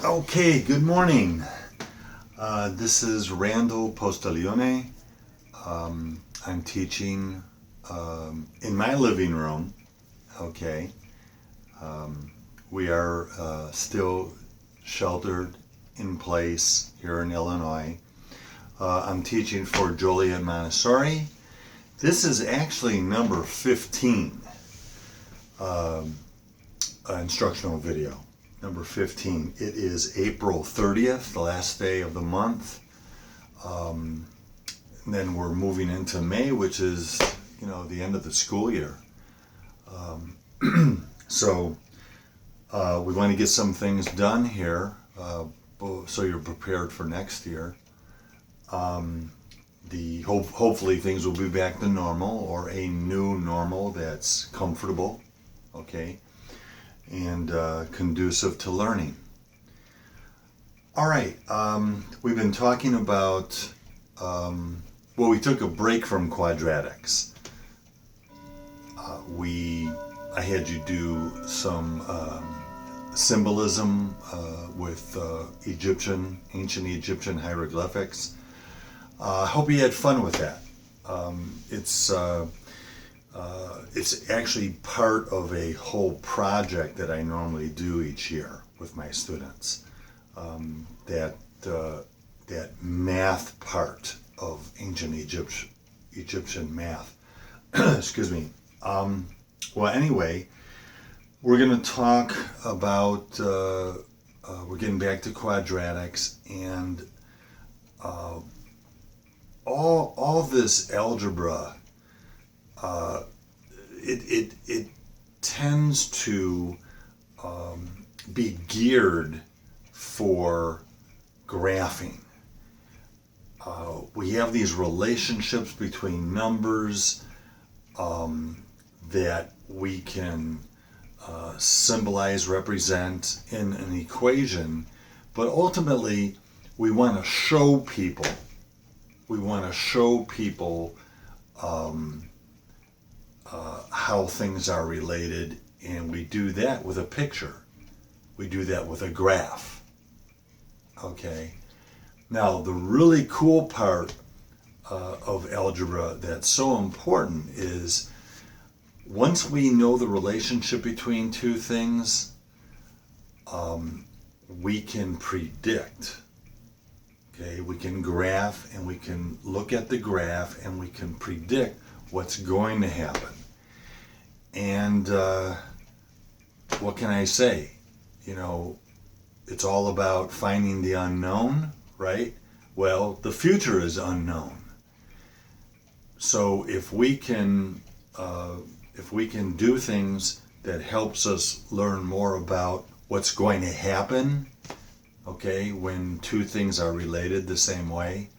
Okay, good morning. This is Randall Postaglione. I'm teaching in my living room. Okay, we are still sheltered in place here in Illinois. I'm teaching for Joliet Montessori. This is actually number 15 instructional video. Number 15. It is April 30th, the last day of the month. And then we're moving into May, which is, the end of the school year. So we want to get some things done here so you're prepared for next year. Hopefully things will be back to normal or a new normal that's comfortable, okay, and conducive to learning. All right, we've been talking about, we took a break from quadratics. I had you do some symbolism with ancient Egyptian hieroglyphics. I hope you had fun with that. It's actually part of a whole project that I normally do each year with my students. That math part of ancient Egyptian math. Excuse me. Anyway, we're going to talk about. We're getting back to quadratics and all this algebra. It tends to be geared for graphing. We have these relationships between numbers that we can symbolize, represent in an equation, but ultimately we want to show people. How things are related, and we do that with a picture. We do that with a graph. Okay. Now, the really cool part of algebra that's so important is once we know the relationship between two things, we can predict. Okay, we can graph and we can look at the graph and we can predict what's going to happen. And what can I say? It's all about finding the unknown, right? Well, the future is unknown. So if we can do things that helps us learn more about what's going to happen, okay, when two things are related the same way,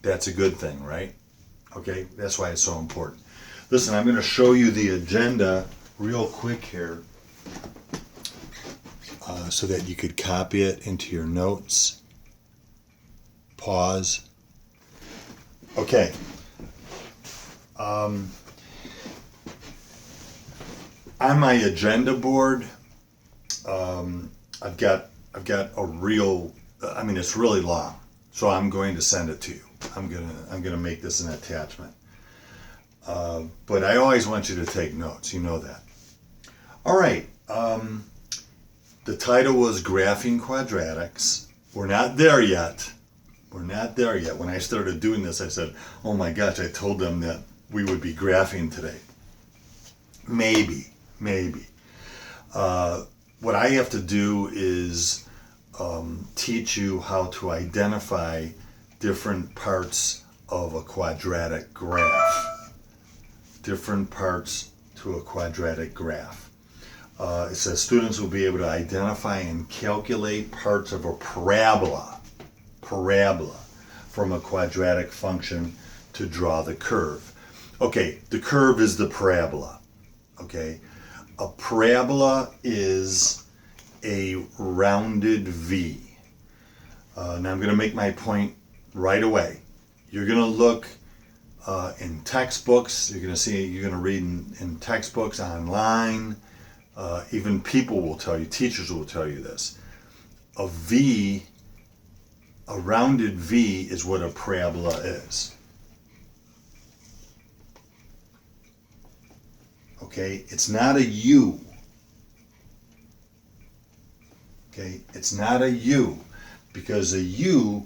that's a good thing, right? Okay, that's why it's so important. Listen, I'm going to show you the agenda real quick here so that you could copy it into your notes. Pause. Okay. On my agenda board, I've got a real. It's really long, so I'm going to send it to you. I'm gonna make this an attachment. But I always want you to take notes. You know that. All right. The title was Graphing Quadratics. We're not there yet. When I started doing this, I said, "Oh my gosh!" I told them that we would be graphing today. Maybe. What I have to do is teach you how to identify different parts of a quadratic graph. Different parts to a quadratic graph. It says students will be able to identify and calculate parts of a parabola from a quadratic function to draw the curve. Okay, the curve is the parabola. Okay, a parabola is a rounded V. Now I'm going to make my point right away. You're going to look in textbooks. You're going to read in textbooks, online. Even people will tell you, teachers will tell you this. a V, a rounded V is what a parabola is. Okay, it's not a U. Okay, it's not a U, because a U,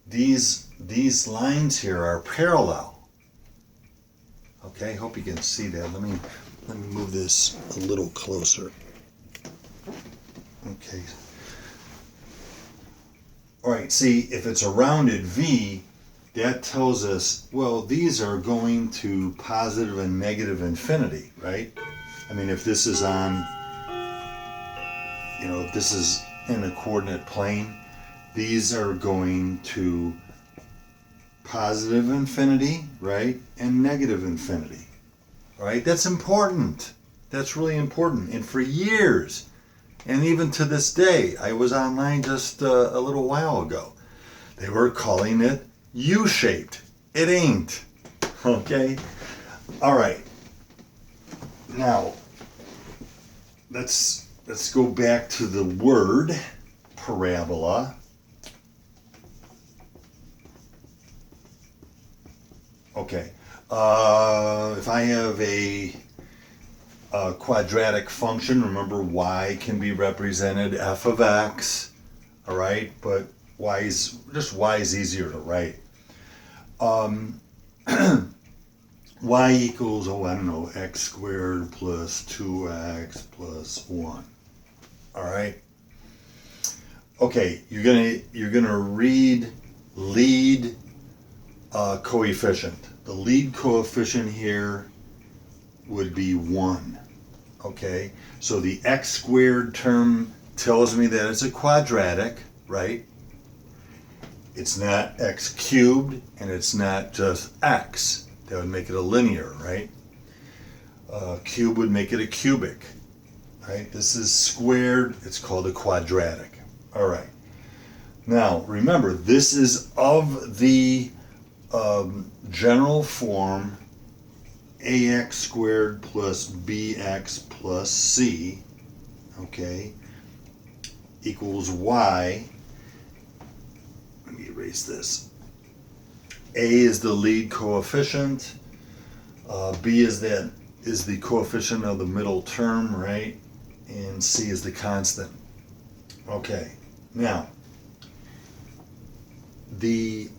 these lines here are parallel. Okay, hope you can see that. Let me move this a little closer. Okay. All right, see, if it's a rounded V, that tells us, well, these are going to positive and negative infinity, right? I mean, if this is on, if this is in a coordinate plane, these are going to positive infinity, right? And negative infinity, right? That's important. That's really important. And for years, and even to this day, I was online just a little while ago, they were calling it U-shaped. It ain't. Okay? All right. Now, let's go back to the word parabola. Okay. If I have a quadratic function, remember y can be represented f of x, all right? But y is easier to write. Y equals, x squared plus 2x plus 1. All right. Okay, you're gonna read lead coefficient. The lead coefficient here would be 1. Okay, so the x squared term tells me that it's a quadratic, right? It's not x cubed, and it's not just x. That would make it a linear, right? Cube would make it a cubic, right? This is squared, it's called a quadratic. All right. Now, remember, this is of the general form ax squared plus bx plus c, okay, equals y. Let me erase this. A is the lead coefficient. B is the coefficient of the middle term, right? And C is the constant. Okay. Now, the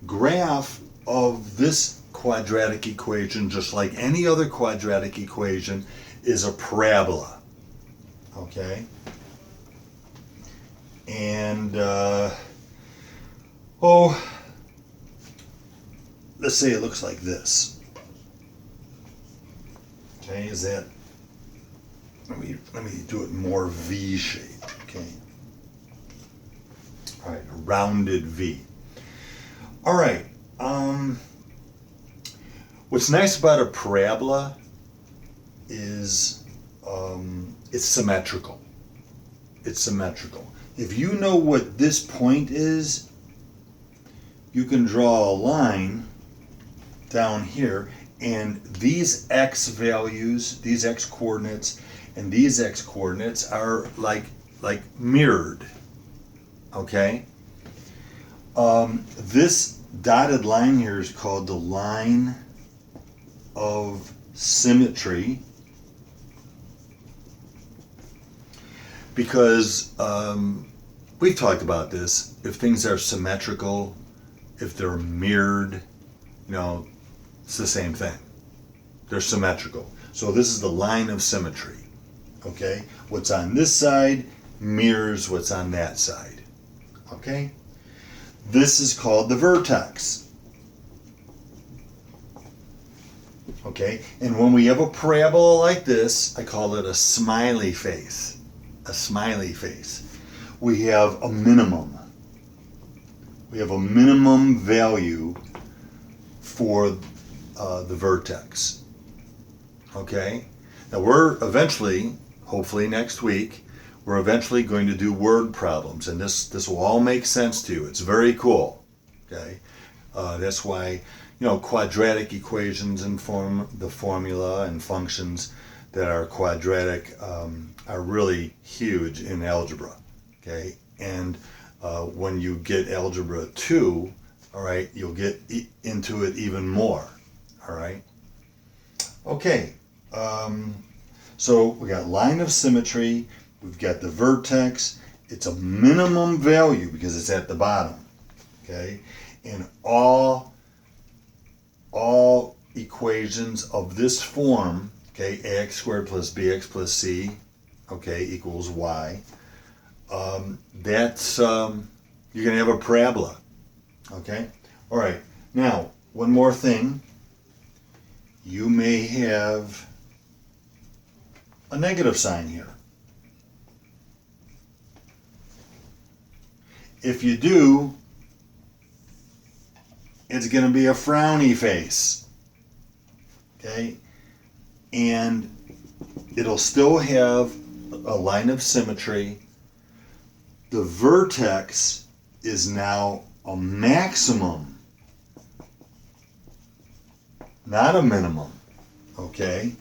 graph of this quadratic equation, just like any other quadratic equation, is a parabola. Okay? And, let's say it looks like this. Okay, is that, let me do it more V shape, okay? All right, a rounded V. All right, what's nice about a parabola is it's symmetrical. It's symmetrical. If you know what this point is, you can draw a line down here, and these x values, these x coordinates, and these x coordinates are like mirrored. Okay? This dotted line here is called the line of symmetry, because we've talked about this. If things are symmetrical, if they're mirrored, it's the same thing. They're symmetrical. So this is the line of symmetry. Okay? What's on this side mirrors what's on that side. Okay? This is called the vertex. Okay? And when we have a parabola like this, I call it a smiley face. A smiley face. We have a minimum. We have a minimum value for the vertex. Okay? Now we're eventually, hopefully next week, we're eventually going to do word problems, and this will all make sense to you. It's very cool. Okay? That's why, quadratic equations and the formula and functions that are quadratic are really huge in algebra. okay? And when you get algebra 2, all right, you'll get into it even more, all right? Okay, so we got line of symmetry, we've got the vertex, it's a minimum value because it's at the bottom, okay? And all equations of this form, okay, ax squared plus bx plus c, okay, equals y, that's, you're going to have a parabola, okay? All right, now, one more thing. You may have a negative sign here. If you do, it's going to be a frowny face, okay? And it'll still have a line of symmetry. The vertex is now a maximum, not a minimum, okay?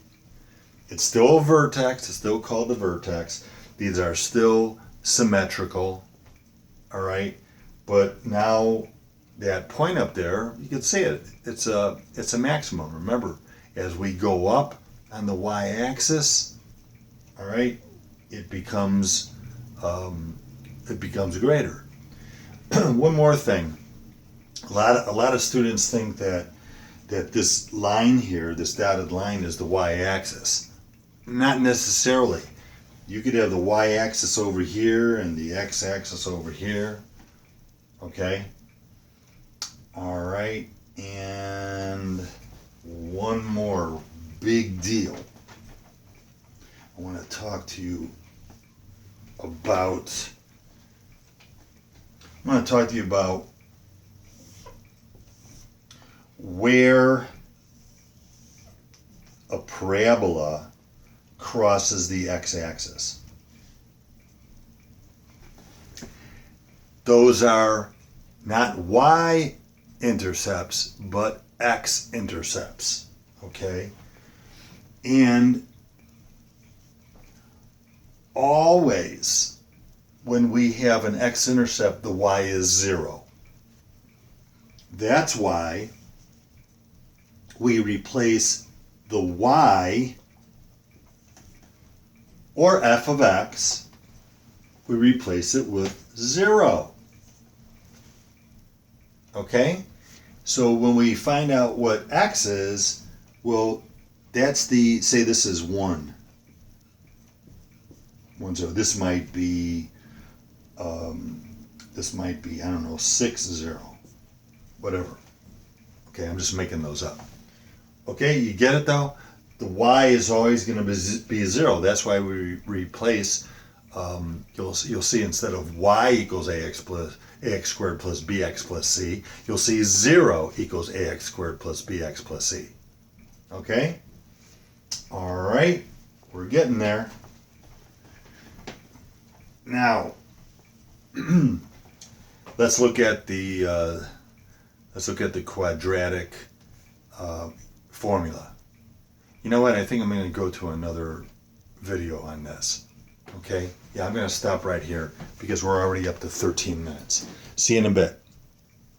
It's still a vertex, it's still called the vertex. These are still symmetrical, all right? But now that point up there, you can see it, it's a maximum. Remember, as we go up on the y-axis, all right, it becomes greater. One more thing, a lot of students think that this line here, this dotted line, is the y-axis. Not necessarily. You could have the y-axis over here and the x-axis over here. Okay? All right. And one more big deal. I want to talk to you about where a parabola crosses the x-axis. Those are not y-intercepts, but x-intercepts, okay? And always, when we have an x-intercept, the y is 0. That's why we replace the y, or f of x, we replace it with 0. Okay? So when we find out what x is, well, that's the, say this is 1. 1, 0. This might be, I don't know, 6, 0. Whatever. Okay, I'm just making those up. Okay, you get it though? The y is always going to be 0. That's why we replace, you'll see instead of y equals ax squared plus bx plus c, you'll see 0 equals ax squared plus bx plus c. Okay? All right, we're getting there. Now, let's look at the quadratic formula. You know what? I think I'm going to go to another video on this. Okay? Yeah, I'm going to stop right here because we're already up to 13 minutes. See you in a bit.